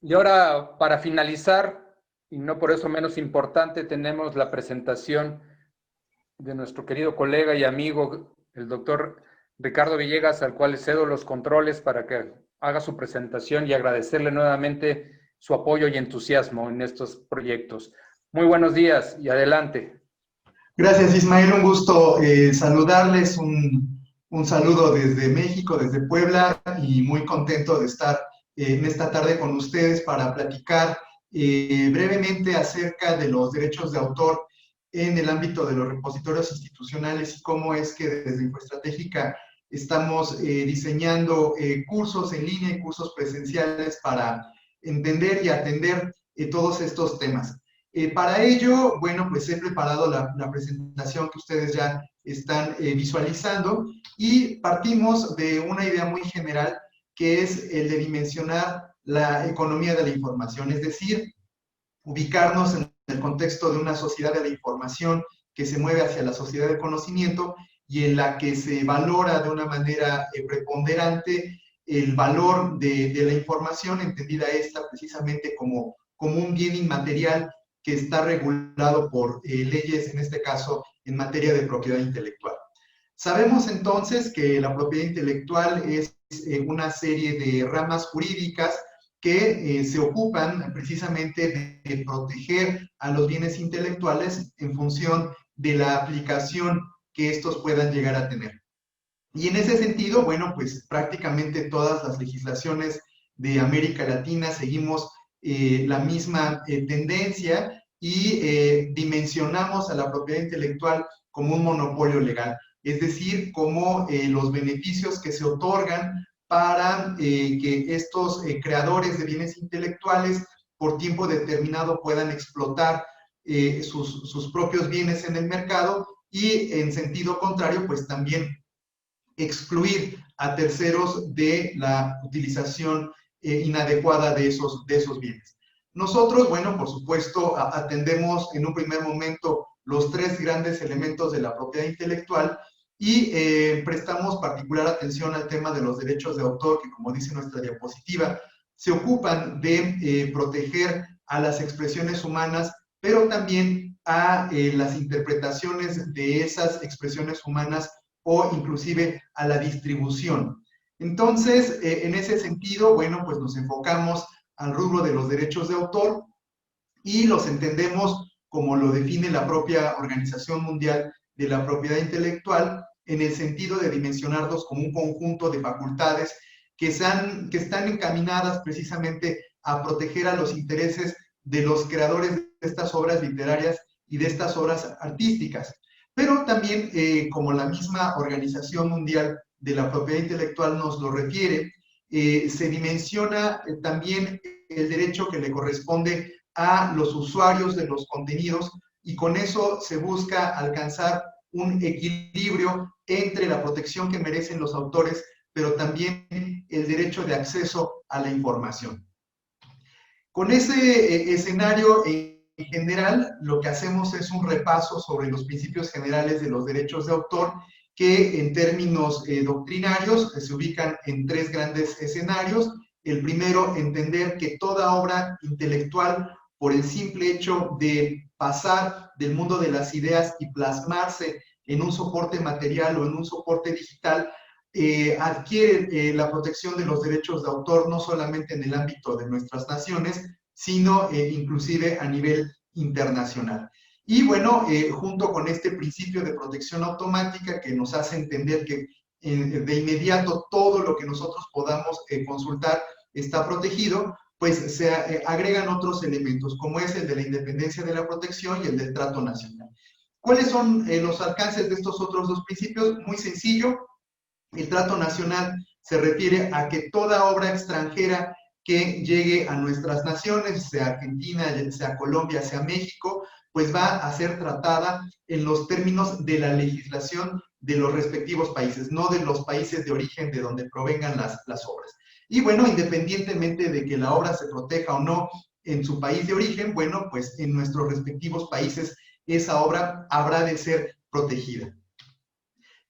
Y ahora, para finalizar, y no por eso menos importante, tenemos la presentación de nuestro querido colega y amigo, el doctor Ricardo Villegas, al cual le cedo los controles para que haga su presentación y agradecerle nuevamente su apoyo y entusiasmo en estos proyectos. Muy buenos días y adelante. Gracias, Ismael. Un gusto saludarles. Un saludo desde México, desde Puebla, y muy contento de estar en esta tarde con ustedes para platicar brevemente acerca de los derechos de autor en el ámbito de los repositorios institucionales y cómo es que desde Infoestratégica estamos diseñando cursos en línea y cursos presenciales para entender y atender todos estos temas. Para ello, bueno, pues he preparado la presentación que ustedes ya están visualizando y partimos de una idea muy general que es el de dimensionar la economía de la información, es decir, ubicarnos en el contexto de una sociedad de la información que se mueve hacia la sociedad del conocimiento y en la que se valora de una manera preponderante el valor de la información, entendida esta precisamente como un bien inmaterial que está regulado por leyes, en este caso, en materia de propiedad intelectual. Sabemos entonces que la propiedad intelectual es una serie de ramas jurídicas que se ocupan precisamente de proteger a los bienes intelectuales en función de la aplicación que estos puedan llegar a tener. Y en ese sentido, bueno, pues prácticamente todas las legislaciones de América Latina seguimos la misma tendencia y dimensionamos a la propiedad intelectual como un monopolio legal, es decir, como los beneficios que se otorgan para que estos creadores de bienes intelectuales por tiempo determinado puedan explotar sus propios bienes en el mercado y en sentido contrario, pues también excluir a terceros de la utilización inadecuada de esos bienes. Nosotros, bueno, por supuesto, atendemos en un primer momento los tres grandes elementos de la propiedad intelectual y prestamos particular atención al tema de los derechos de autor, que como dice nuestra diapositiva, se ocupan de proteger a las expresiones humanas, pero también a las interpretaciones de esas expresiones humanas o inclusive a la distribución. Entonces, en ese sentido, bueno, pues nos enfocamos al rubro de los derechos de autor y los entendemos como lo define la propia Organización Mundial de la Propiedad Intelectual, en el sentido de dimensionarlos como un conjunto de facultades que están encaminadas precisamente a proteger a los intereses de los creadores de estas obras literarias y de estas obras artísticas. Pero también, como la misma Organización Mundial de la Propiedad Intelectual nos lo refiere, se dimensiona también el derecho que le corresponde a los usuarios de los contenidos y con eso se busca alcanzar un equilibrio entre la protección que merecen los autores, pero también el derecho de acceso a la información. Con ese escenario en general, lo que hacemos es un repaso sobre los principios generales de los derechos de autor que en términos doctrinarios se ubican en tres grandes escenarios. El primero, entender que toda obra intelectual, por el simple hecho de pasar del mundo de las ideas y plasmarse en un soporte material o en un soporte digital, adquiere la protección de los derechos de autor no solamente en el ámbito de nuestras naciones, sino inclusive a nivel internacional. Y bueno, junto con este principio de protección automática que nos hace entender que de inmediato todo lo que nosotros podamos consultar está protegido, pues se agregan otros elementos, como es el de la independencia de la protección y el del trato nacional. ¿Cuáles son los alcances de estos otros dos principios? Muy sencillo. El trato nacional se refiere a que toda obra extranjera que llegue a nuestras naciones, sea Argentina, sea Colombia, sea México, pues va a ser tratada en los términos de la legislación de los respectivos países, no de los países de origen de donde provengan las obras. Y bueno, independientemente de que la obra se proteja o no en su país de origen, bueno, pues en nuestros respectivos países esa obra habrá de ser protegida.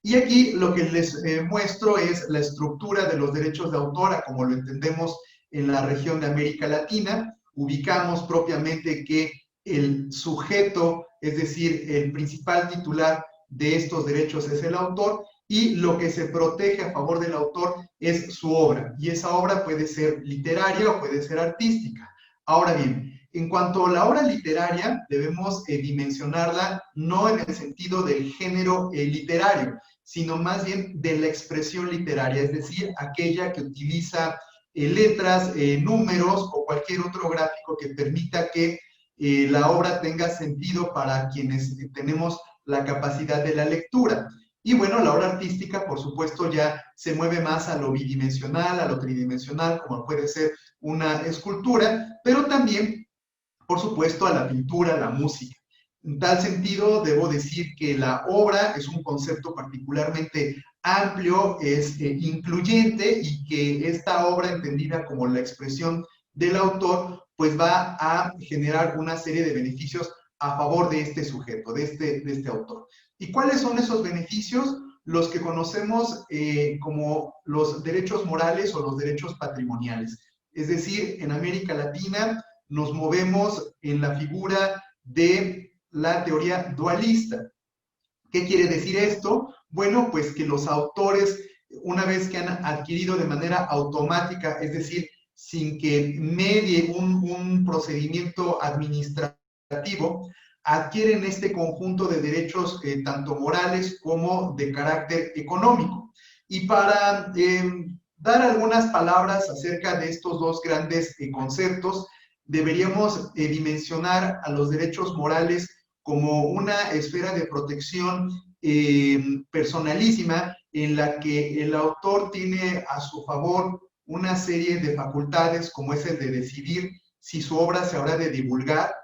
Y aquí lo que les muestro es la estructura de los derechos de autor, como lo entendemos en la región de América Latina. Ubicamos propiamente que el sujeto, es decir, el principal titular de estos derechos es el autor, y lo que se protege a favor del autor es su obra, y esa obra puede ser literaria o puede ser artística. Ahora bien, en cuanto a la obra literaria, debemos dimensionarla no en el sentido del género literario, sino más bien de la expresión literaria, es decir, aquella que utiliza letras, números o cualquier otro gráfico que permita que la obra tenga sentido para quienes tenemos la capacidad de la lectura. Y bueno, la obra artística, por supuesto, ya se mueve más a lo bidimensional, a lo tridimensional, como puede ser una escultura, pero también, por supuesto, a la pintura, a la música. En tal sentido, debo decir que la obra es un concepto particularmente amplio, es incluyente, y que esta obra, entendida como la expresión del autor, pues va a generar una serie de beneficios a favor de este sujeto, de este autor. ¿Y cuáles son esos beneficios? Los que conocemos como los derechos morales o los derechos patrimoniales. Es decir, en América Latina nos movemos en la figura de la teoría dualista. ¿Qué quiere decir esto? Bueno, pues que los autores, una vez que han adquirido de manera automática, es decir, sin que medie un procedimiento administrativo, adquieren este conjunto de derechos tanto morales como de carácter económico. Y para dar algunas palabras acerca de estos dos grandes conceptos, deberíamos dimensionar a los derechos morales como una esfera de protección personalísima, en la que el autor tiene a su favor una serie de facultades, como es el de decidir si su obra se habrá de divulgar,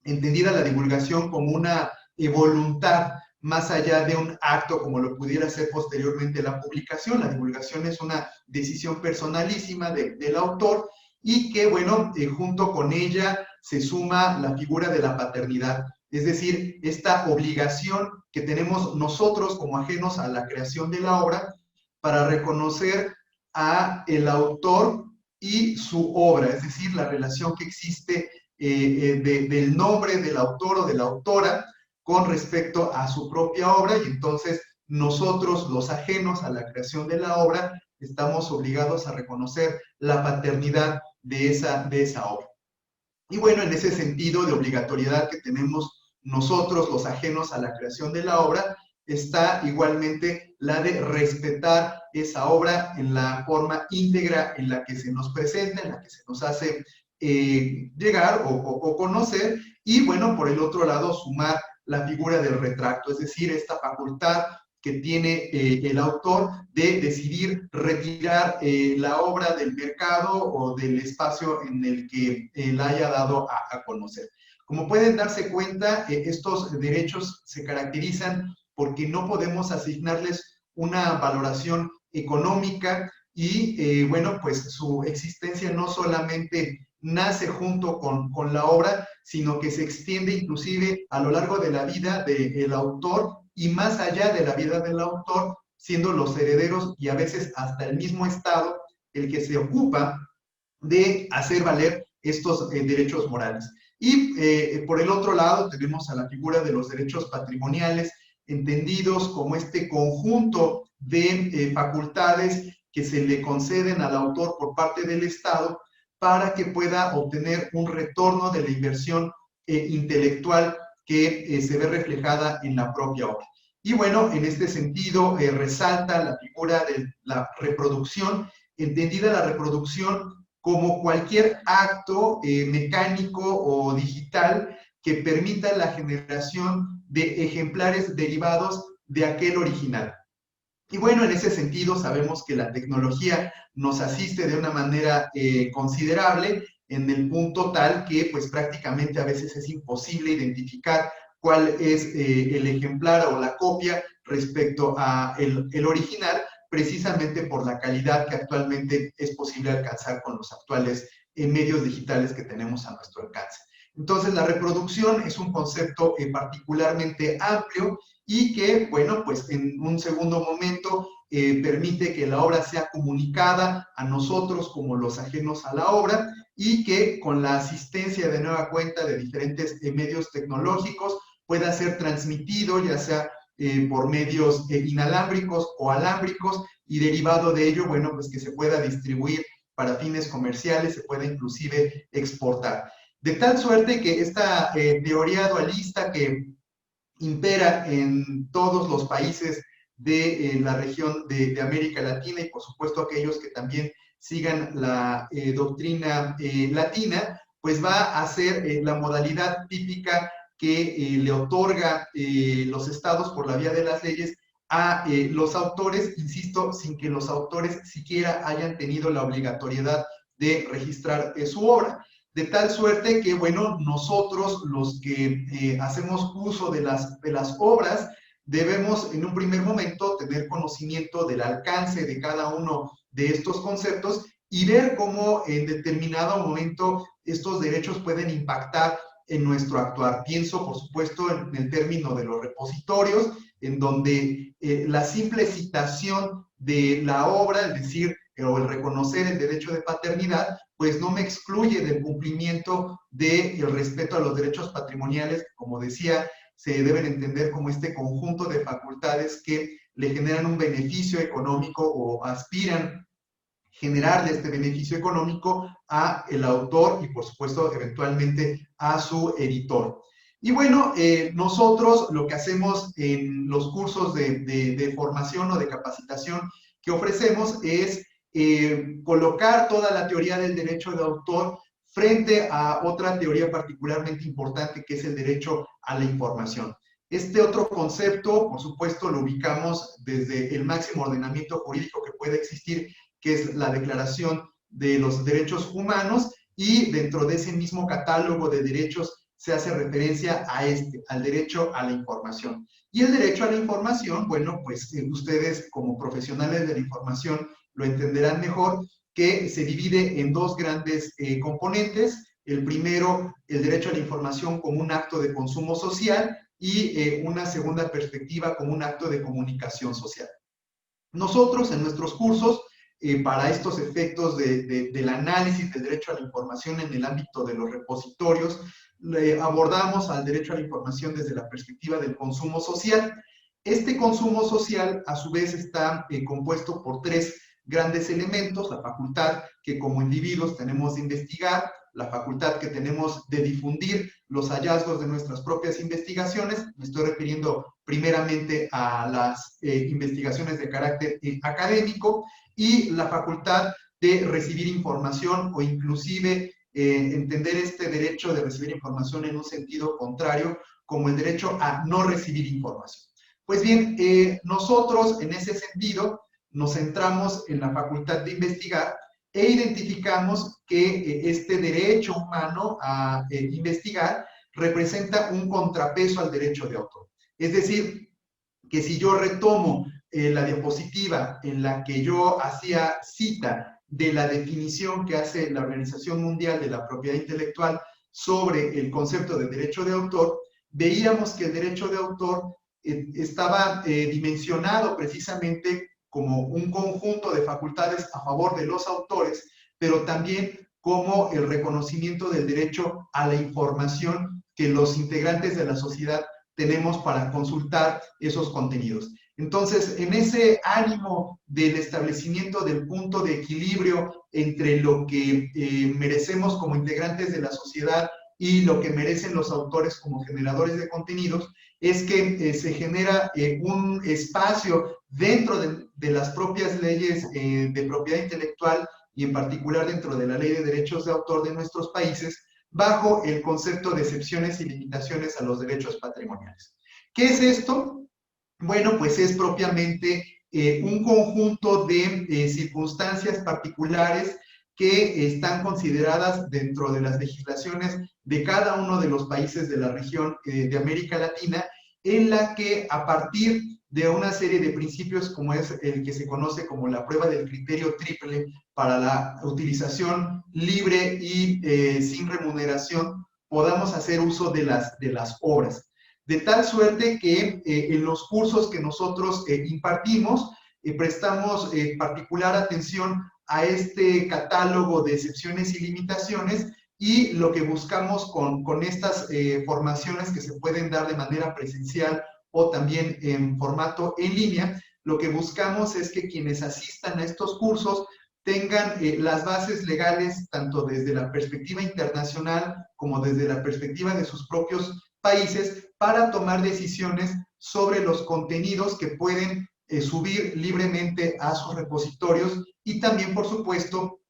entendida la divulgación como una voluntad más allá de un acto como lo pudiera ser posteriormente la publicación. La divulgación es una decisión personalísima del autor, y que, bueno, junto con ella se suma la figura de la paternidad, es decir, esta obligación que tenemos nosotros como ajenos a la creación de la obra para reconocer a el autor y su obra, es decir, la relación que existe del nombre del autor o de la autora con respecto a su propia obra, y entonces nosotros, los ajenos a la creación de la obra, estamos obligados a reconocer la paternidad de esa obra. Y bueno, en ese sentido de obligatoriedad que tenemos nosotros, los ajenos a la creación de la obra, está igualmente la de respetar esa obra en la forma íntegra en la que se nos presenta, en la que se nos hace llegar o conocer. Y bueno, por el otro lado, sumar la figura del retracto, es decir, esta facultad que tiene el autor de decidir retirar la obra del mercado o del espacio en el que la haya dado a conocer. Como pueden darse cuenta, estos derechos se caracterizan porque no podemos asignarles una valoración económica, y bueno, pues su existencia no solamente nace junto con la obra, sino que se extiende inclusive a lo largo de la vida del autor y más allá de la vida del autor, siendo los herederos y a veces hasta el mismo Estado el que se ocupa de hacer valer estos derechos morales. Y por el otro lado tenemos a la figura de los derechos patrimoniales, entendidos como este conjunto de facultades que se le conceden al autor por parte del Estado para que pueda obtener un retorno de la inversión intelectual que se ve reflejada en la propia obra. Y bueno, en este sentido resalta la figura de la reproducción, entendida la reproducción como cualquier acto mecánico o digital que permita la generación de ejemplares derivados de aquel original. Y bueno, en ese sentido sabemos que la tecnología nos asiste de una manera considerable, en el punto tal que pues prácticamente a veces es imposible identificar cuál es el ejemplar o la copia respecto a el original, precisamente por la calidad que actualmente es posible alcanzar con los actuales medios digitales que tenemos a nuestro alcance. Entonces, la reproducción es un concepto particularmente amplio, y que, bueno, pues en un segundo momento permite que la obra sea comunicada a nosotros como los ajenos a la obra y que con la asistencia de nueva cuenta de diferentes medios tecnológicos pueda ser transmitido, ya sea por medios inalámbricos o alámbricos, y derivado de ello, bueno, pues que se pueda distribuir para fines comerciales, se pueda inclusive exportar. De tal suerte que esta teoría dualista que impera en todos los países de la región de América Latina y por supuesto aquellos que también sigan la doctrina latina, pues va a ser la modalidad típica que le otorga los estados por la vía de las leyes a los autores, insisto, sin que los autores siquiera hayan tenido la obligatoriedad de registrar su obra. De tal suerte que, bueno, nosotros los que hacemos uso de las obras, debemos en un primer momento tener conocimiento del alcance de cada uno de estos conceptos y ver cómo en determinado momento estos derechos pueden impactar en nuestro actuar. Pienso, por supuesto, en el término de los repositorios, en donde la simple citación de la obra, es decir, o el reconocer el derecho de paternidad, pues no me excluye del cumplimiento del respeto a los derechos patrimoniales, como decía, se deben entender como este conjunto de facultades que le generan un beneficio económico o aspiran generarle este beneficio económico a el autor y por supuesto eventualmente a su editor. Y bueno, nosotros lo que hacemos en los cursos de formación o de capacitación que ofrecemos es colocar toda la teoría del derecho de autor frente a otra teoría particularmente importante que es el derecho a la información. Este otro concepto, por supuesto, lo ubicamos desde el máximo ordenamiento jurídico que puede existir, que es la Declaración de los Derechos Humanos, y dentro de ese mismo catálogo de derechos se hace referencia a al derecho a la información. Y el derecho a la información, bueno, pues ustedes como profesionales de la información lo entenderán mejor, que se divide en dos grandes componentes. El primero, el derecho a la información como un acto de consumo social y una segunda perspectiva como un acto de comunicación social. Nosotros en nuestros cursos, para estos efectos del análisis del derecho a la información en el ámbito de los repositorios, abordamos al derecho a la información desde la perspectiva del consumo social. Este consumo social, a su vez, está compuesto por tres grandes elementos: la facultad que como individuos tenemos de investigar, la facultad que tenemos de difundir los hallazgos de nuestras propias investigaciones, me estoy refiriendo primeramente a las investigaciones de carácter académico, y la facultad de recibir información o inclusive entender este derecho de recibir información en un sentido contrario como el derecho a no recibir información. Pues bien, nosotros en ese sentido nos centramos en la facultad de investigar e identificamos que este derecho humano a investigar representa un contrapeso al derecho de autor. Es decir, que si yo retomo la diapositiva en la que yo hacía cita de la definición que hace la Organización Mundial de la Propiedad Intelectual sobre el concepto de derecho de autor, veíamos que el derecho de autor estaba dimensionado precisamente como un conjunto de facultades a favor de los autores, pero también como el reconocimiento del derecho a la información que los integrantes de la sociedad tenemos para consultar esos contenidos. Entonces, en ese ánimo del establecimiento del punto de equilibrio entre lo que merecemos como integrantes de la sociedad y lo que merecen los autores como generadores de contenidos, es que se genera un espacio dentro de las propias leyes de propiedad intelectual y en particular dentro de la Ley de Derechos de Autor de nuestros países, bajo el concepto de excepciones y limitaciones a los derechos patrimoniales. ¿Qué es esto? Bueno, pues es propiamente un conjunto de circunstancias particulares que están consideradas dentro de las legislaciones de cada uno de los países de la región de América Latina, en la que a partir de una serie de principios como es el que se conoce como la prueba del criterio triple para la utilización libre y sin remuneración, podamos hacer uso de las obras. de tal suerte que en los cursos que nosotros impartimos, prestamos particular atención a este catálogo de excepciones y limitaciones, y lo que buscamos con estas formaciones que se pueden dar de manera presencial o también en formato en línea, lo que buscamos es que quienes asistan a estos cursos tengan las bases legales tanto desde la perspectiva internacional como desde la perspectiva de sus propios países para tomar decisiones sobre los contenidos que pueden subir libremente a sus repositorios, y también, por supuesto,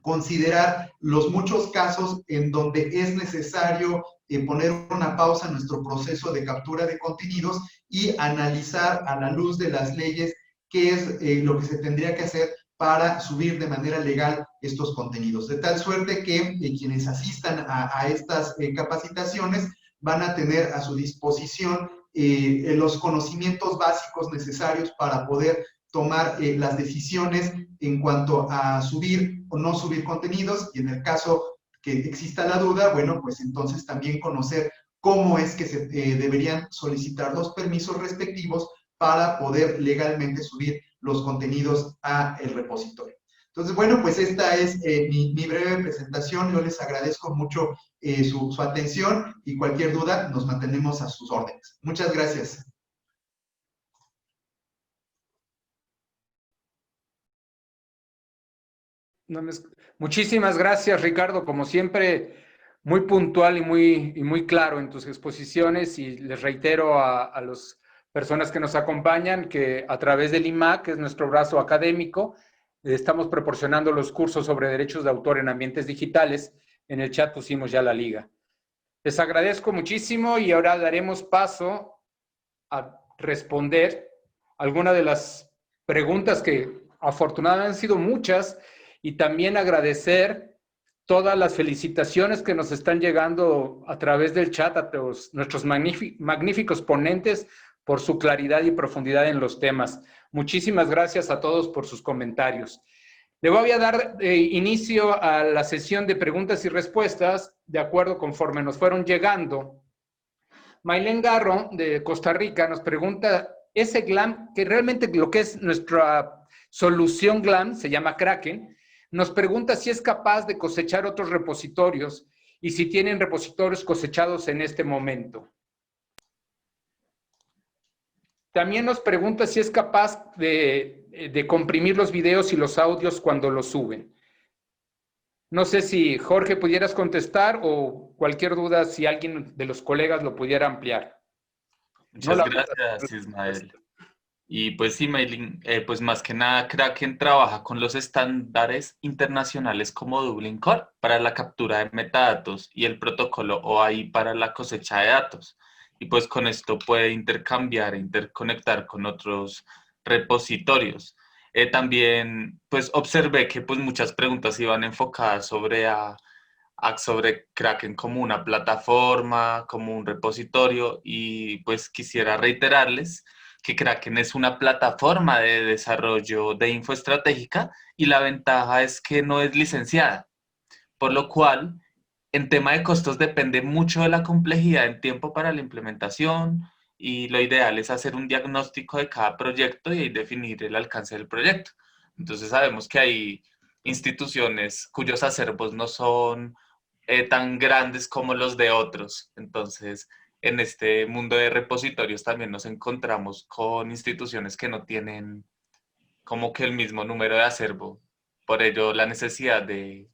considerar los muchos casos en donde es necesario poner una pausa en nuestro proceso de captura de contenidos y analizar a la luz de las leyes qué es lo que se tendría que hacer para subir de manera legal estos contenidos. De tal suerte que quienes asistan a estas capacitaciones van a tener a su disposición los conocimientos básicos necesarios para poder tomar las decisiones en cuanto a subir o no subir contenidos, y en el caso que exista la duda, bueno, pues entonces también conocer cómo es que se deberían solicitar los permisos respectivos para poder legalmente subir los contenidos a el repositorio. Entonces, bueno, pues esta es mi breve presentación. Yo les agradezco mucho su atención, y cualquier duda nos mantenemos a sus órdenes. Muchas gracias. Muchísimas gracias, Ricardo. Como siempre, muy puntual y muy claro en tus exposiciones. Y les reitero a las personas que nos acompañan que a través del IMAC, que es nuestro brazo académico, estamos proporcionando los cursos sobre derechos de autor en ambientes digitales. En el chat pusimos ya la liga. Les agradezco muchísimo y ahora daremos paso a responder algunas de las preguntas que afortunadamente han sido muchas, y también agradecer todas las felicitaciones que nos están llegando a través del chat a todos nuestros magníficos ponentes por su claridad y profundidad en los temas. Muchísimas gracias a todos por sus comentarios. Le voy a dar inicio a la sesión de preguntas y respuestas de acuerdo conforme nos fueron llegando. Maylene Garro, de Costa Rica, nos pregunta, ese GLAM, que realmente lo que es nuestra solución GLAM, se llama Kraken, nos pregunta si es capaz de cosechar otros repositorios y si tienen repositorios cosechados en este momento. También nos pregunta si es capaz de comprimir los videos y los audios cuando los suben. No sé si Jorge pudieras contestar, o cualquier duda, si alguien de los colegas lo pudiera ampliar. Muchas gracias, Ismael. Y pues sí, Maylin, pues más que nada Kraken trabaja con los estándares internacionales como Dublin Core para la captura de metadatos y el protocolo OAI para la cosecha de datos. Y pues con esto puede intercambiar e interconectar con otros repositorios. También pues observé que pues muchas preguntas iban enfocadas sobre Kraken como una plataforma, como un repositorio, y pues quisiera reiterarles que Kraken es una plataforma de desarrollo de info estratégica, y la ventaja es que no es licenciada, por lo cual en tema de costos depende mucho de la complejidad en tiempo para la implementación, y lo ideal es hacer un diagnóstico de cada proyecto y ahí definir el alcance del proyecto. Entonces sabemos que hay instituciones cuyos acervos no son tan grandes como los de otros. Entonces, en este mundo de repositorios también nos encontramos con instituciones que no tienen como que el mismo número de acervo. Por ello, la necesidad de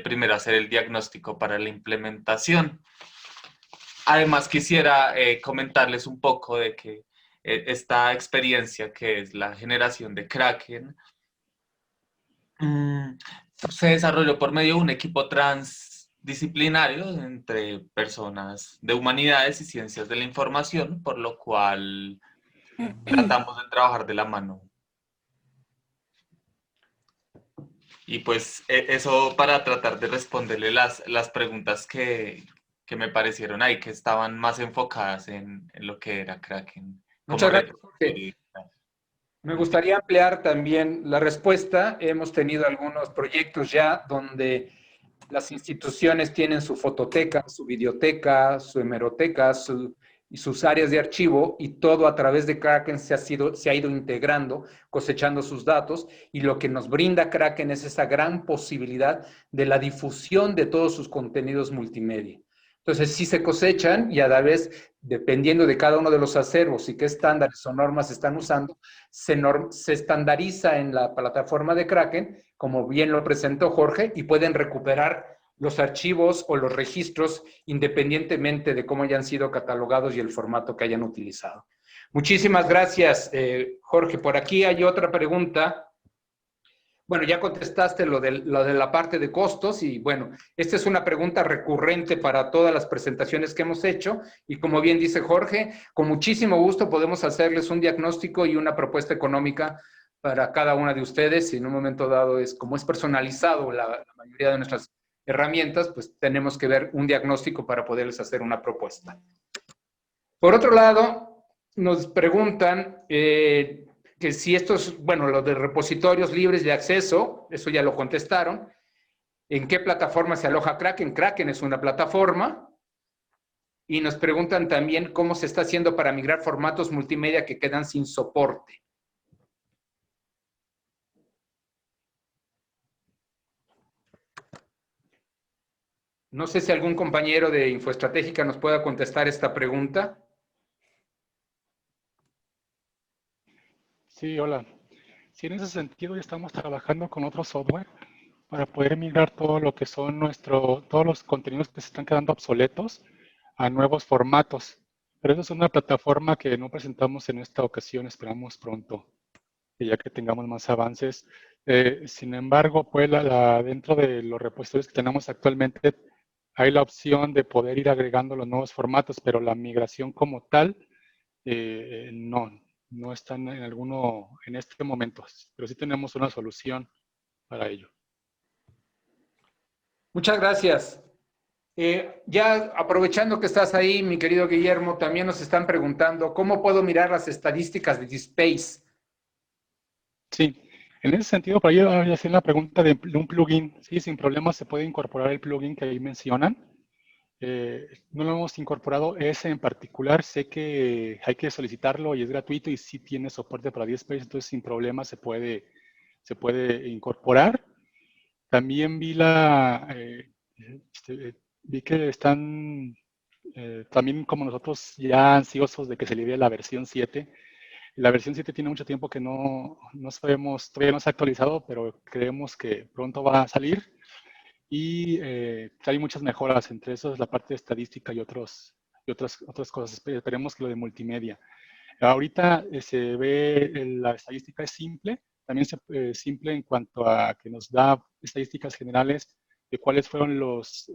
primero hacer el diagnóstico para la implementación. Además, quisiera comentarles un poco de que esta experiencia, que es la generación de Kraken, se desarrolló por medio de un equipo transdisciplinario entre personas de humanidades y ciencias de la información, por lo cual tratamos de trabajar de la mano. Y pues eso para tratar de responderle las preguntas que me parecieron ahí, que estaban más enfocadas en lo que era Kraken. Muchas gracias, Jorge. Me gustaría ampliar también la respuesta. Hemos tenido algunos proyectos ya donde las instituciones tienen su fototeca, su videoteca, su hemeroteca, su y sus áreas de archivo, y todo a través de Kraken se ha ido integrando, cosechando sus datos, y lo que nos brinda Kraken es esa gran posibilidad de la difusión de todos sus contenidos multimedia. Entonces, sí se cosechan y a la vez, dependiendo de cada uno de los acervos y qué estándares o normas están usando, se estandariza en la plataforma de Kraken, como bien lo presentó Jorge, y pueden recuperar los archivos o los registros independientemente de cómo hayan sido catalogados y el formato que hayan utilizado. Muchísimas gracias, Jorge. Por aquí hay otra pregunta. Bueno, ya contestaste lo de la parte de costos y bueno, esta es una pregunta recurrente para todas las presentaciones que hemos hecho y como bien dice Jorge, con muchísimo gusto podemos hacerles un diagnóstico y una propuesta económica para cada una de ustedes. Y en un momento dado, como es personalizado la mayoría de nuestras herramientas, pues tenemos que ver un diagnóstico para poderles hacer una propuesta. Por otro lado, nos preguntan que si estos, bueno, los de repositorios libres de acceso, eso ya lo contestaron. ¿En qué plataforma se aloja Kraken? Kraken es una plataforma. Y nos preguntan también cómo se está haciendo para migrar formatos multimedia que quedan sin soporte. No sé si algún compañero de Infoestratégica nos pueda contestar esta pregunta. Sí, hola. Sí, en ese sentido ya estamos trabajando con otro software para poder migrar todo lo que son todos los contenidos que se están quedando obsoletos a nuevos formatos. Pero esa es una plataforma que no presentamos en esta ocasión, esperamos pronto, ya que tengamos más avances. Sin embargo, pues dentro de los repositorios que tenemos actualmente, hay la opción de poder ir agregando los nuevos formatos, pero la migración como tal, no están en alguno en este momento, pero sí tenemos una solución para ello. Muchas gracias. Ya aprovechando que estás ahí, mi querido Guillermo, también nos están preguntando, ¿cómo puedo mirar las estadísticas de DSpace? Sí, en ese sentido, por ahí voy a hacer la pregunta de un plugin. Sí, sin problema se puede incorporar el plugin que ahí mencionan. No lo hemos incorporado ese en particular, sé que hay que solicitarlo y es gratuito y sí tiene soporte para DSpace, entonces sin problema se puede incorporar. También vi vi que están también como nosotros ya ansiosos de que se libere la versión 7. La versión 7 tiene mucho tiempo que no sabemos, todavía no se ha actualizado, pero creemos que pronto va a salir. Y hay muchas mejoras, entre eso es la parte de estadística y otras cosas. Esperemos que lo de multimedia. Ahorita se ve, la estadística es simple, también es simple en cuanto a que nos da estadísticas generales de cuáles fueron los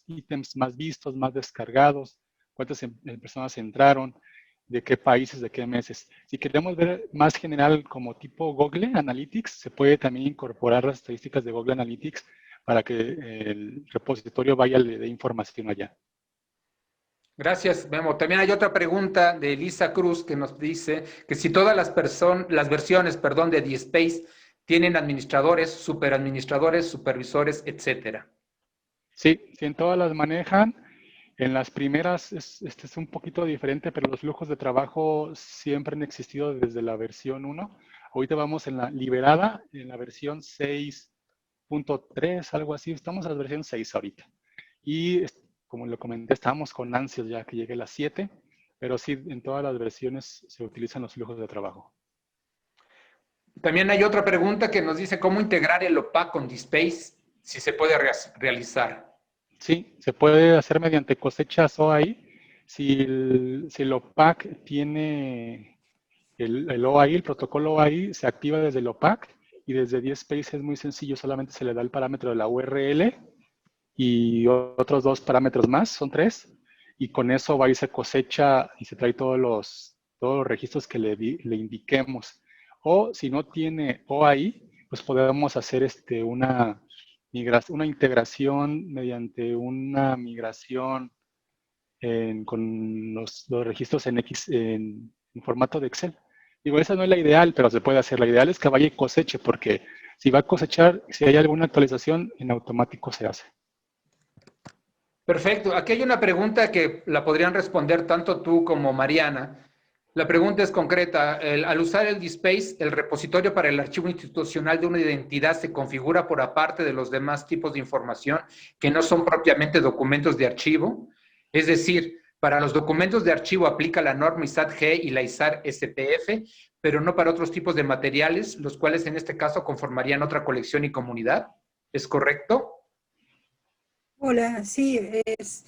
ítems más vistos, más descargados, cuántas personas entraron, de qué países, de qué meses. Si queremos ver más general como tipo Google Analytics, se puede también incorporar las estadísticas de Google Analytics para que el repositorio vaya le dé información allá. Gracias, Memo. También hay otra pregunta de Elisa Cruz que nos dice que si todas las versiones de DSpace tienen administradores, superadministradores, supervisores, etcétera. Sí, en todas las manejan. En las primeras es un poquito diferente, pero los flujos de trabajo siempre han existido desde la versión 1. Ahorita vamos en la liberada, en la versión 6.3, algo así. Estamos en la versión 6 ahorita. Y como lo comenté, estamos con ansias ya que llegue la 7, pero sí, en todas las versiones se utilizan los flujos de trabajo. También hay otra pregunta que nos dice cómo integrar el OPAC con DSpace, si se puede realizar. Sí, se puede hacer mediante cosechas OAI. Si el OPAC tiene el OAI, el protocolo OAI, se activa desde el OPAC y desde DSpace es muy sencillo, solamente se le da el parámetro de la URL y otros 2 parámetros más, son 3, y con eso va y se cosecha y se trae todos los registros que le indiquemos. O si no tiene OAI, pues podemos hacer una integración mediante una migración con los registros en formato de Excel. Digo, esa no es la ideal, pero se puede hacer. La ideal es que vaya y coseche, porque si va a cosechar, si hay alguna actualización, en automático se hace. Perfecto. Aquí hay una pregunta que la podrían responder tanto tú como Mariana. La pregunta es concreta. Al usar el DSpace, ¿el repositorio para el archivo institucional de una identidad se configura por aparte de los demás tipos de información que no son propiamente documentos de archivo? Es decir, para los documentos de archivo aplica la norma ISAT-G y la ISAR-SPF, pero no para otros tipos de materiales, los cuales en este caso conformarían otra colección y comunidad. ¿Es correcto? Hola, sí, es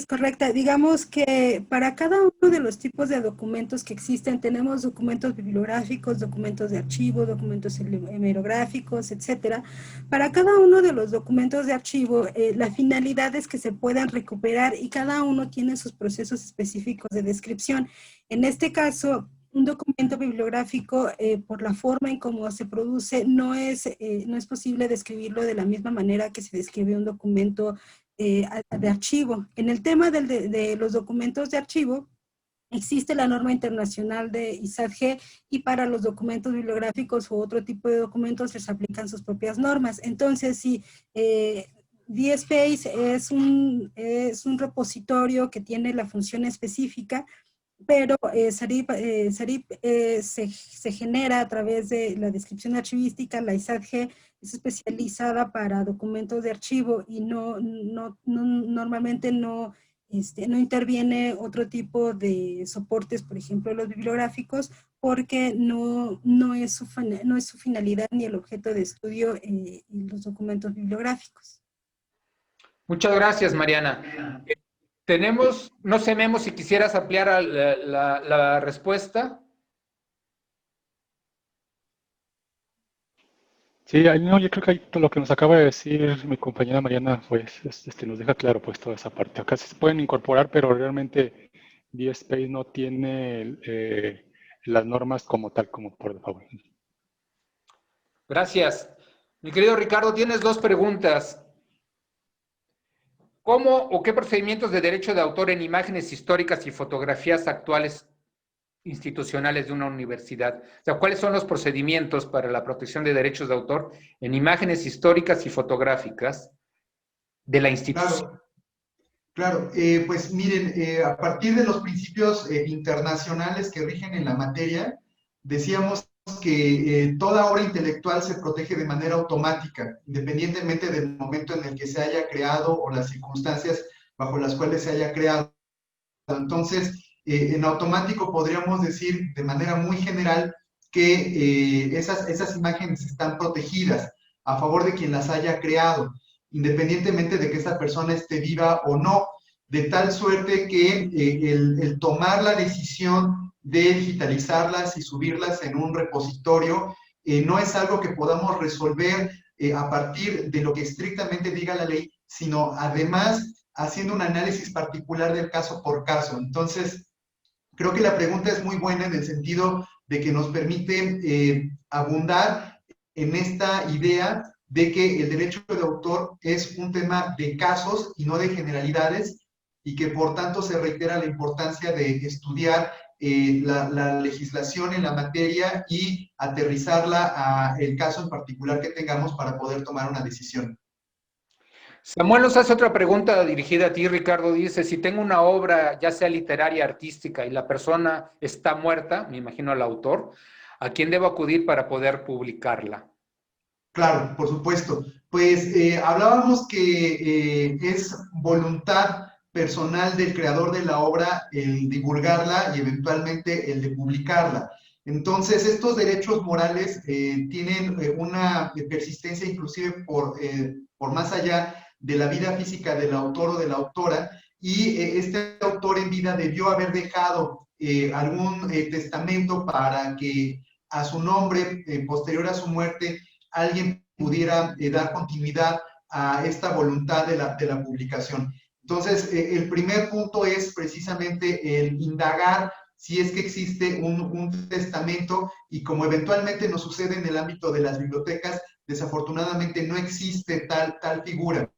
correcta. Digamos que para cada uno de los tipos de documentos que existen, tenemos documentos bibliográficos, documentos de archivo, documentos hemerográficos, etcétera. Para cada uno de los documentos de archivo, la finalidad es que se puedan recuperar y cada uno tiene sus procesos específicos de descripción. En este caso, un documento bibliográfico, por la forma en cómo se produce, no es posible describirlo de la misma manera que se describe un documento de archivo. En el tema de los documentos de archivo, existe la norma internacional de ISAT-G y para los documentos bibliográficos u otro tipo de documentos les aplican sus propias normas. Entonces, sí, DSpace es un repositorio que tiene la función específica, pero SARIP se genera a través de la descripción archivística. La ISAT-G es especializada para documentos de archivo y normalmente no interviene otro tipo de soportes, por ejemplo los bibliográficos, porque no es su finalidad ni el objeto de estudio los documentos bibliográficos. Muchas gracias, Mariana. No sé, Memo, si quisieras ampliar la respuesta. Sí, no, yo creo que ahí lo que nos acaba de decir mi compañera Mariana, pues, nos deja claro pues toda esa parte. Acá se pueden incorporar, pero realmente DSpace no tiene las normas como tal, como por favor. Gracias. Mi querido Ricardo, tienes dos preguntas. ¿Cómo o qué procedimientos de derecho de autor en imágenes históricas y fotografías actuales institucionales de una universidad? O sea, ¿cuáles son los procedimientos para la protección de derechos de autor en imágenes históricas y fotográficas de la institución? Claro. Pues miren, a partir de los principios internacionales que rigen en la materia, decíamos que toda obra intelectual se protege de manera automática, independientemente del momento en el que se haya creado o las circunstancias bajo las cuales se haya creado. Entonces, en automático podríamos decir de manera muy general que esas imágenes están protegidas a favor de quien las haya creado, independientemente de que esa persona esté viva o no, de tal suerte que el tomar la decisión de digitalizarlas y subirlas en un repositorio no es algo que podamos resolver a partir de lo que estrictamente diga la ley, sino además haciendo un análisis particular del caso por caso. Entonces, creo que la pregunta es muy buena en el sentido de que nos permite abundar en esta idea de que el derecho de autor es un tema de casos y no de generalidades, y que por tanto se reitera la importancia de estudiar la legislación en la materia y aterrizarla al caso en particular que tengamos para poder tomar una decisión. Samuel nos hace otra pregunta dirigida a ti, Ricardo. Dice, si tengo una obra, ya sea literaria, artística, y la persona está muerta, me imagino al autor, ¿a quién debo acudir para poder publicarla? Claro, por supuesto. Pues hablábamos que es voluntad personal del creador de la obra el divulgarla y eventualmente el de publicarla. Entonces, estos derechos morales tienen una persistencia inclusive por más allá de la vida física del autor o de la autora, y este autor en vida debió haber dejado algún testamento para que a su nombre, posterior a su muerte, alguien pudiera dar continuidad a esta voluntad de la publicación. Entonces, el primer punto es precisamente el indagar si es que existe un testamento, y como eventualmente nos sucede en el ámbito de las bibliotecas, desafortunadamente no existe tal figura.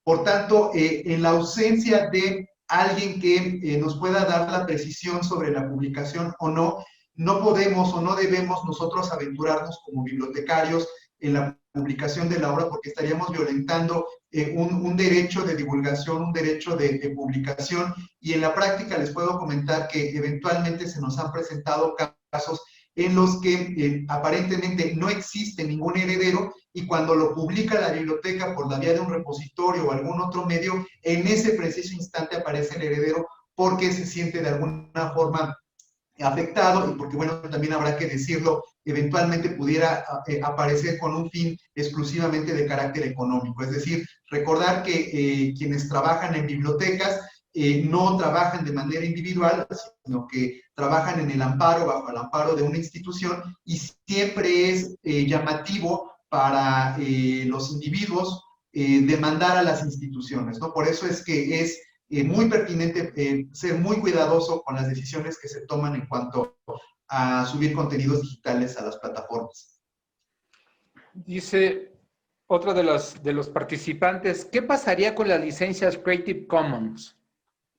Por tanto, en la ausencia de alguien que nos pueda dar la precisión sobre la publicación o no, no podemos o no debemos nosotros aventurarnos como bibliotecarios en la publicación de la obra, porque estaríamos violentando un derecho de divulgación, un derecho de publicación, y en la práctica les puedo comentar que eventualmente se nos han presentado casos en los que aparentemente no existe ningún heredero, y cuando lo publica la biblioteca por la vía de un repositorio o algún otro medio, en ese preciso instante aparece el heredero porque se siente de alguna forma afectado, y porque, bueno, también habrá que decirlo, eventualmente pudiera aparecer con un fin exclusivamente de carácter económico. Es decir, recordar que quienes trabajan en bibliotecas no trabajan de manera individual, sino que trabajan en el amparo, bajo el amparo de una institución, y siempre es llamativo para los individuos demandar a las instituciones, ¿no? Por eso es que es muy pertinente ser muy cuidadoso con las decisiones que se toman en cuanto a subir contenidos digitales a las plataformas. Dice otro de los participantes, ¿qué pasaría con las licencias Creative Commons?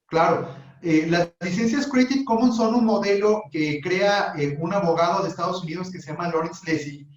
Claro, las licencias Creative Commons son un modelo que crea un abogado de Estados Unidos que se llama Lawrence Lessig,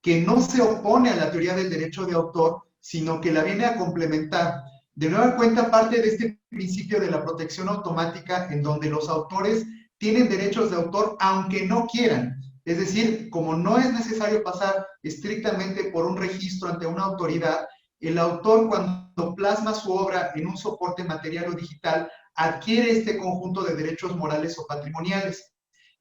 que no se opone a la teoría del derecho de autor, sino que la viene a complementar. De nueva cuenta, parte de este principio de la protección automática, en donde los autores tienen derechos de autor aunque no quieran. Es decir, como no es necesario pasar estrictamente por un registro ante una autoridad, el autor, cuando plasma su obra en un soporte material o digital, adquiere este conjunto de derechos morales o patrimoniales.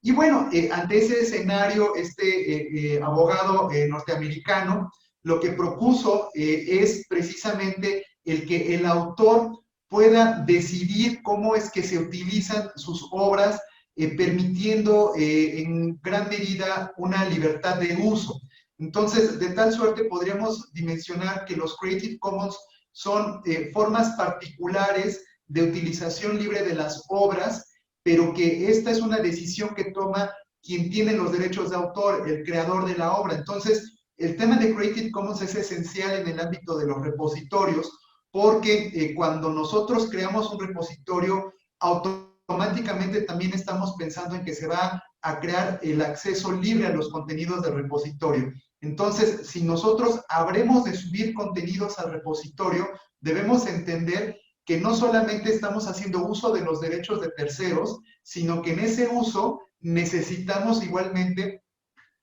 Y bueno, ante ese escenario, este abogado norteamericano lo que propuso es precisamente el que el autor pueda decidir cómo es que se utilizan sus obras, permitiendo en gran medida una libertad de uso. Entonces, de tal suerte podríamos dimensionar que los Creative Commons son formas particulares de utilización libre de las obras, pero que esta es una decisión que toma quien tiene los derechos de autor, el creador de la obra. Entonces, el tema de Creative Commons es esencial en el ámbito de los repositorios, porque cuando nosotros creamos un repositorio, automáticamente también estamos pensando en que se va a crear el acceso libre a los contenidos del repositorio. Entonces, si nosotros habremos de subir contenidos al repositorio, debemos entender que no solamente estamos haciendo uso de los derechos de terceros, sino que en ese uso necesitamos igualmente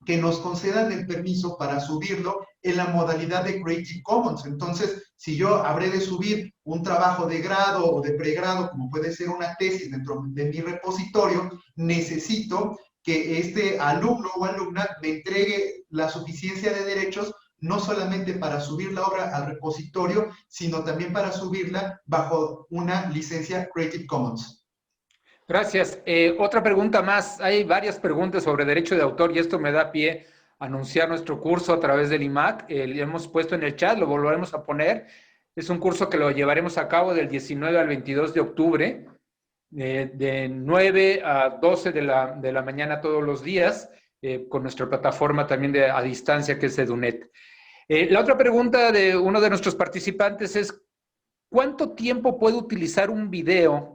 que nos concedan el permiso para subirlo en la modalidad de Creative Commons. Entonces, si yo habré de subir un trabajo de grado o de pregrado, como puede ser una tesis dentro de mi repositorio, necesito que este alumno o alumna me entregue la suficiencia de derechos, no solamente para subir la obra al repositorio, sino también para subirla bajo una licencia Creative Commons. Gracias. Otra pregunta más. Hay varias preguntas sobre derecho de autor y esto me da pie a anunciar nuestro curso a través del IMAC. Le hemos puesto en el chat, lo volveremos a poner. Es un curso que lo llevaremos a cabo del 19 al 22 de octubre, de 9 a 12 de la mañana todos los días, con nuestra plataforma también a distancia que es Edunet. La otra pregunta de uno de nuestros participantes es, ¿cuánto tiempo puede utilizar un video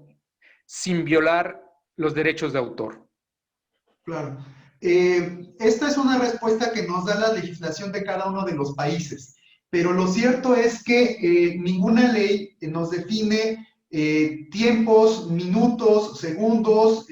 sin violar los derechos de autor? Claro. Esta es una respuesta que nos da la legislación de cada uno de los países, pero lo cierto es que ninguna ley nos define tiempos, minutos, segundos,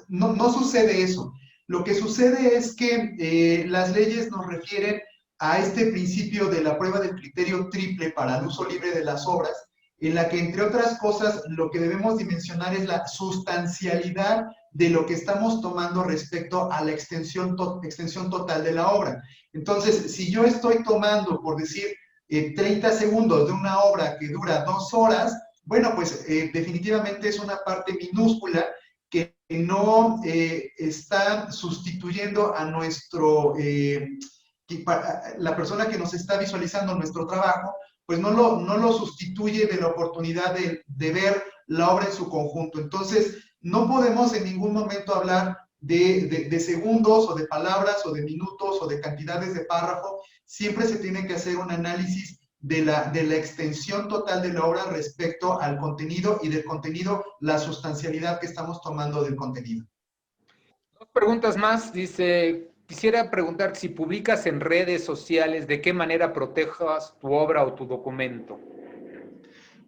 no sucede eso. Lo que sucede es que las leyes nos refieren a este principio de la prueba del criterio triple para el uso libre de las obras, en la que, entre otras cosas, lo que debemos dimensionar es la sustancialidad de lo que estamos tomando respecto a la extensión total de la obra. Entonces, si yo estoy tomando, por decir, 30 segundos de una obra que dura 2 horas, bueno, pues definitivamente es una parte minúscula que no está sustituyendo a la persona que nos está visualizando nuestro trabajo, pues no lo sustituye de la oportunidad de ver la obra en su conjunto. Entonces, no podemos en ningún momento hablar de segundos o de palabras o de minutos o de cantidades de párrafo. Siempre se tiene que hacer un análisis de la extensión total de la obra respecto al contenido, y del contenido la sustancialidad que estamos tomando del contenido. 2 preguntas más. Dice, Quisiera preguntar si publicas en redes sociales, ¿de qué manera protejas tu obra o tu documento?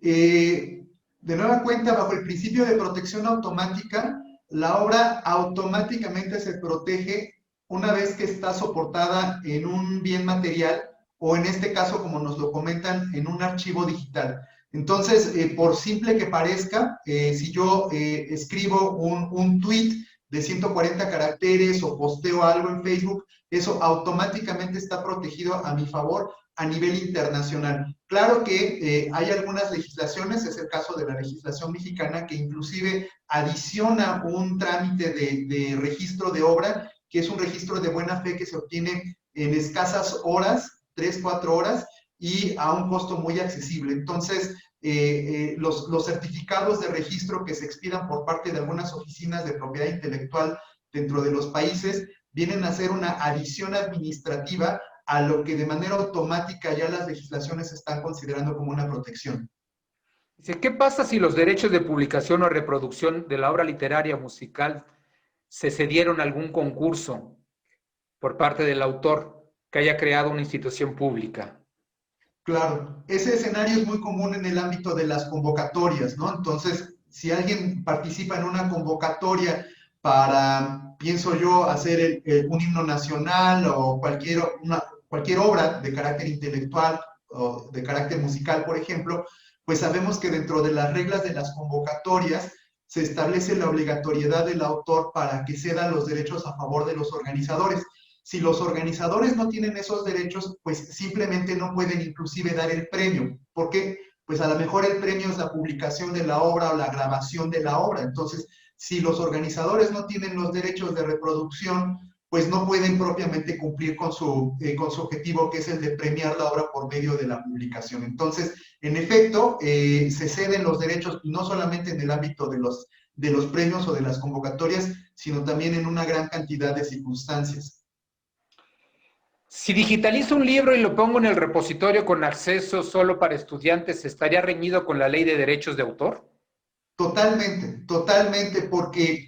De nueva cuenta, bajo el principio de protección automática, la obra automáticamente se protege una vez que está soportada en un bien material o en este caso, como nos lo comentan, en un archivo digital. Entonces, por simple que parezca, si yo escribo un tweet de 140 caracteres o posteo algo en Facebook, eso automáticamente está protegido a mi favor a nivel internacional. Claro que hay algunas legislaciones, es el caso de la legislación mexicana, que inclusive adiciona un trámite de registro de obra, que es un registro de buena fe que se obtiene en escasas horas, 3, 4 horas, y a un costo muy accesible. Entonces, los certificados de registro que se expidan por parte de algunas oficinas de propiedad intelectual dentro de los países vienen a ser una adición administrativa a lo que de manera automática ya las legislaciones están considerando como una protección. Dice, ¿qué pasa si los derechos de publicación o reproducción de la obra literaria o musical se cedieron a algún concurso por parte del autor que haya creado una institución pública? Claro, ese escenario es muy común en el ámbito de las convocatorias, ¿no? Entonces, si alguien participa en una convocatoria para, pienso yo, hacer un himno nacional o cualquier obra de carácter intelectual o de carácter musical, por ejemplo, pues sabemos que dentro de las reglas de las convocatorias se establece la obligatoriedad del autor para que ceda los derechos a favor de los organizadores. Si los organizadores no tienen esos derechos, pues simplemente no pueden inclusive dar el premio. ¿Por qué? Pues a lo mejor el premio es la publicación de la obra o la grabación de la obra. Entonces, si los organizadores no tienen los derechos de reproducción, pues no pueden propiamente cumplir con su objetivo, que es el de premiar la obra por medio de la publicación. Entonces, en efecto, se ceden los derechos, no solamente en el ámbito de los premios o de las convocatorias, sino también en una gran cantidad de circunstancias. Si digitalizo un libro y lo pongo en el repositorio con acceso solo para estudiantes, ¿estaría reñido con la ley de derechos de autor? Totalmente, totalmente, porque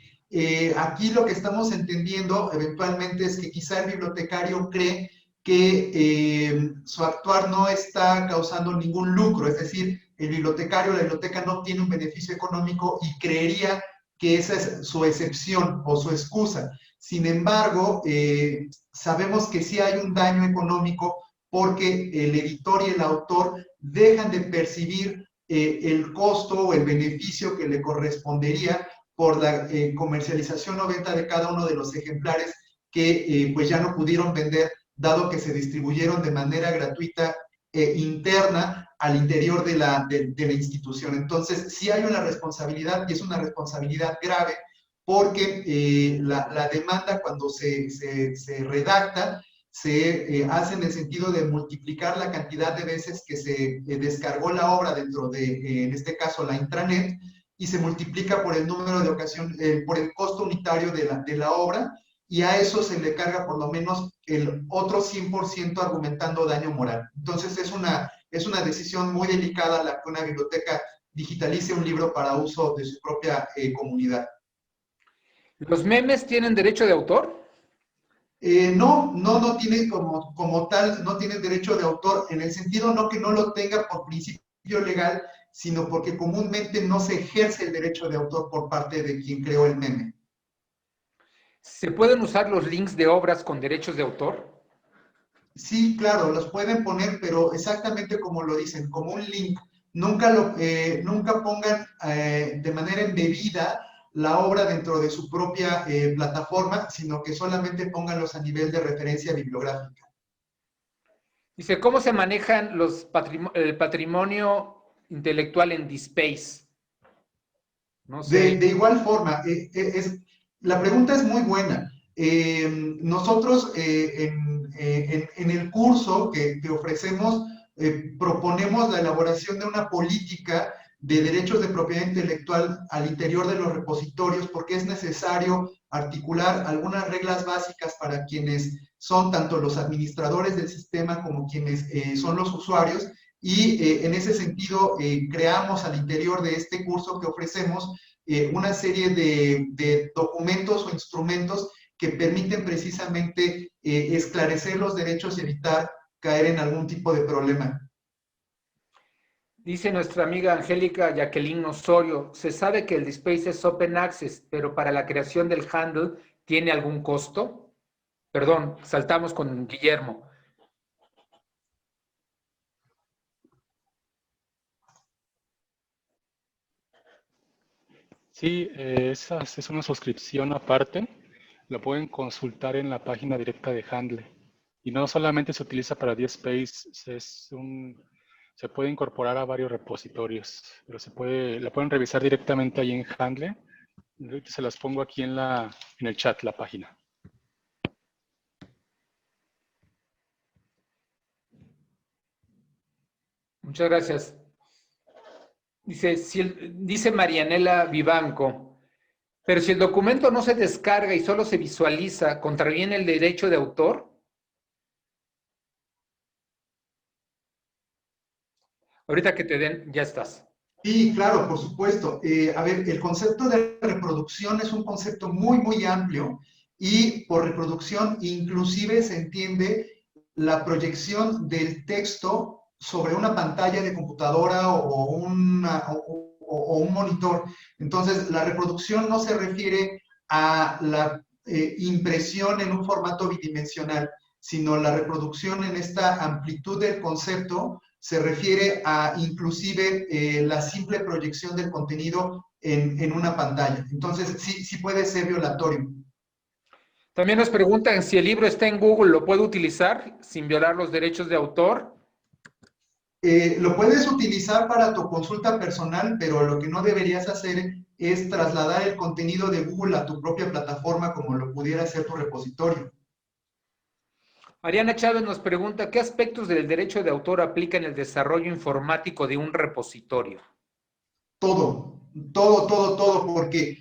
aquí lo que estamos entendiendo eventualmente es que quizá el bibliotecario cree que su actuar no está causando ningún lucro, es decir, el bibliotecario, la biblioteca no tiene un beneficio económico y creería que esa es su excepción o su excusa. Sin embargo, sabemos que sí hay un daño económico porque el editor y el autor dejan de percibir el costo o el beneficio que le correspondería por la comercialización o venta de cada uno de los ejemplares que pues ya no pudieron vender, dado que se distribuyeron de manera gratuita interna al interior de la institución. Entonces, sí hay una responsabilidad, y es una responsabilidad grave, porque la demanda, cuando se redacta, se hace en el sentido de multiplicar la cantidad de veces que se descargó la obra dentro de, en este caso, la intranet, y se multiplica por el número de ocasiones, por el costo unitario de la obra, y a eso se le carga por lo menos el otro 100% argumentando daño moral. Entonces es una decisión muy delicada la que una biblioteca digitalice un libro para uso de su propia comunidad. ¿Los memes tienen derecho de autor? No tienen como tal, no tienen derecho de autor, en el sentido no que no lo tenga por principio legal, sino porque comúnmente no se ejerce el derecho de autor por parte de quien creó el meme. ¿Se pueden usar los links de obras con derechos de autor? Sí, claro, los pueden poner, pero exactamente como lo dicen, como un link. Nunca pongan de manera embebida la obra dentro de su propia plataforma, sino que solamente pónganlos a nivel de referencia bibliográfica. Dice, ¿cómo se manejan el patrimonio intelectual en DSpace? No sé. De igual forma, la pregunta es muy buena. Nosotros en el curso que ofrecemos proponemos la elaboración de una política de derechos de propiedad intelectual al interior de los repositorios, porque es necesario articular algunas reglas básicas para quienes son tanto los administradores del sistema como quienes son los usuarios, y en ese sentido creamos al interior de este curso que ofrecemos una serie de documentos o instrumentos que permiten precisamente esclarecer los derechos y evitar caer en algún tipo de problema. Dice nuestra amiga Angélica Jacqueline Osorio, se sabe que el DSpace es Open Access, pero para la creación del handle, ¿tiene algún costo? Perdón, saltamos con Guillermo. Sí, esa es una suscripción aparte. Lo pueden consultar en la página directa de Handle. Y no solamente se utiliza para DSpace, se puede incorporar a varios repositorios, pero la pueden revisar directamente ahí en Handle. Ahorita se las pongo aquí en el chat, la página. Muchas gracias. Dice Marianela Vivanco, pero si el documento no se descarga y solo se visualiza, ¿contraviene el derecho de autor? Ahorita que te den, ya estás. Sí, claro, por supuesto. A ver, el concepto de reproducción es un concepto muy, muy amplio y por reproducción inclusive se entiende la proyección del texto sobre una pantalla de computadora o un monitor. Entonces, la reproducción no se refiere a la impresión en un formato bidimensional, sino la reproducción en esta amplitud del concepto se refiere a inclusive la simple proyección del contenido en una pantalla. Entonces, sí puede ser violatorio. También nos preguntan si el libro está en Google, ¿lo puedo utilizar sin violar los derechos de autor? Lo puedes utilizar para tu consulta personal, pero lo que no deberías hacer es trasladar el contenido de Google a tu propia plataforma como lo pudiera hacer tu repositorio. Ariana Chávez nos pregunta, ¿qué aspectos del derecho de autor aplica en el desarrollo informático de un repositorio? Todo, porque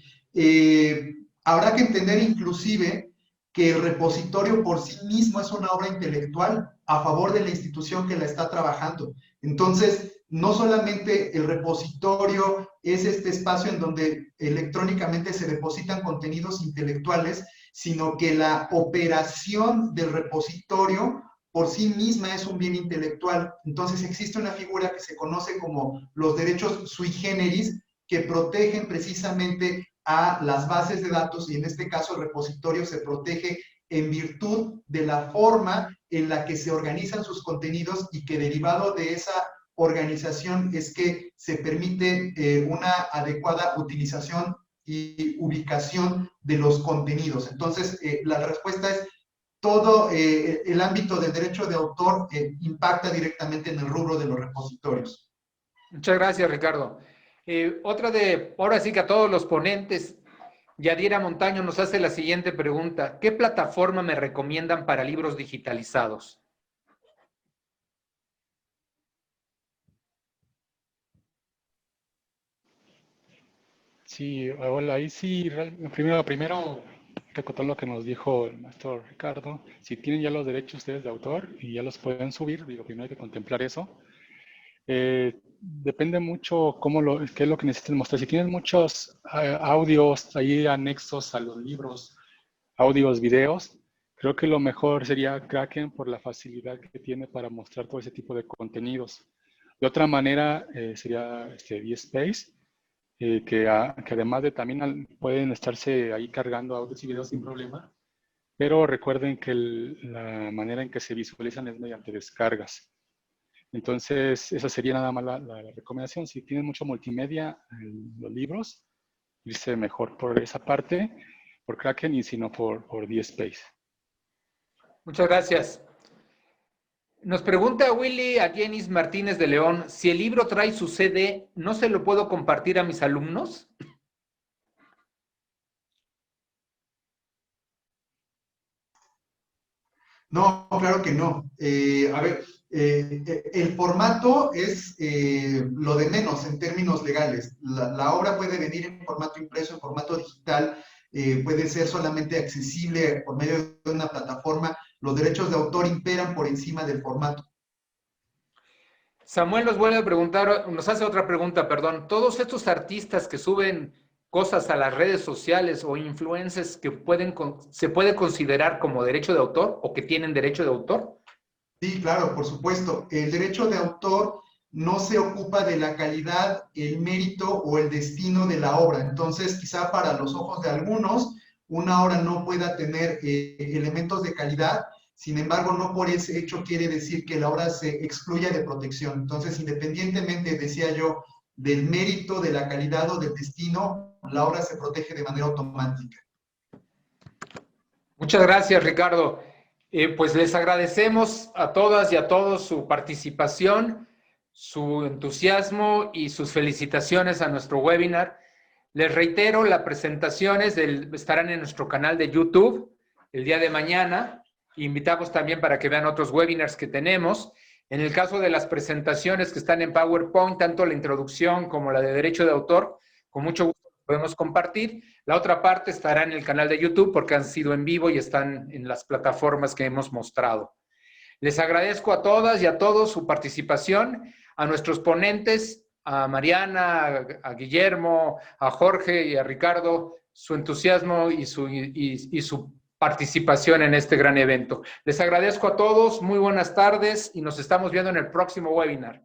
habrá que entender inclusive que el repositorio por sí mismo es una obra intelectual a favor de la institución que la está trabajando. Entonces, no solamente el repositorio es este espacio en donde electrónicamente se depositan contenidos intelectuales, sino que la operación del repositorio por sí misma es un bien intelectual. Entonces existe una figura que se conoce como los derechos sui generis que protegen precisamente a las bases de datos y en este caso el repositorio se protege en virtud de la forma en la que se organizan sus contenidos y que derivado de esa organización es que se permite una adecuada utilización y ubicación de los contenidos. Entonces, la respuesta es todo el ámbito del derecho de autor impacta directamente en el rubro de los repositorios. Muchas gracias, Ricardo. Ahora sí que a todos los ponentes, Yadira Montaño nos hace la siguiente pregunta. ¿Qué plataforma me recomiendan para libros digitalizados? Sí, hola, ahí sí, primero, recordar lo que nos dijo el maestro Ricardo. Si tienen ya los derechos ustedes de autor y ya los pueden subir, digo, primero hay que contemplar eso. Depende mucho qué es lo que necesiten mostrar. Si tienen muchos audios ahí anexos a los libros, audios, videos, creo que lo mejor sería Kraken por la facilidad que tiene para mostrar todo ese tipo de contenidos. De otra manera sería DSpace, que además de también pueden estarse ahí cargando audios y videos sin problema, pero recuerden que la manera en que se visualizan es mediante descargas. Entonces, esa sería nada más la recomendación. Si tienen mucho multimedia en los libros, irse mejor por esa parte, por Kraken y si no por DSpace. Muchas gracias. Nos pregunta Willy Ayenis Martínez de León, si el libro trae su CD, ¿no se lo puedo compartir a mis alumnos? No, claro que no. A ver, el formato es lo de menos en términos legales. La obra puede venir en formato impreso, en formato digital, puede ser solamente accesible por medio de una plataforma. Los derechos de autor imperan por encima del formato. Samuel nos vuelve a preguntar, nos hace otra pregunta, perdón. ¿Todos estos artistas que suben cosas a las redes sociales o influencers que se puede considerar como derecho de autor o que tienen derecho de autor? Sí, claro, por supuesto. El derecho de autor no se ocupa de la calidad, el mérito o el destino de la obra. Entonces, quizá para los ojos de algunos, una obra no pueda tener elementos de calidad. Sin embargo, no por ese hecho quiere decir que la obra se excluya de protección. Entonces, independientemente, decía yo, del mérito, de la calidad o del destino, la obra se protege de manera automática. Muchas gracias, Ricardo. Pues les agradecemos a todas y a todos su participación, su entusiasmo y sus felicitaciones a nuestro webinar. Les reitero, las presentaciones estarán en nuestro canal de YouTube el día de mañana. Invitamos también para que vean otros webinars que tenemos. En el caso de las presentaciones que están en PowerPoint, tanto la introducción como la de derecho de autor, con mucho gusto podemos compartir. La otra parte estará en el canal de YouTube porque han sido en vivo y están en las plataformas que hemos mostrado. Les agradezco a todas y a todos su participación, a nuestros ponentes, a Mariana, a Guillermo, a Jorge y a Ricardo, su entusiasmo y su participación en este gran evento. Les agradezco a todos, muy buenas tardes y nos estamos viendo en el próximo webinar.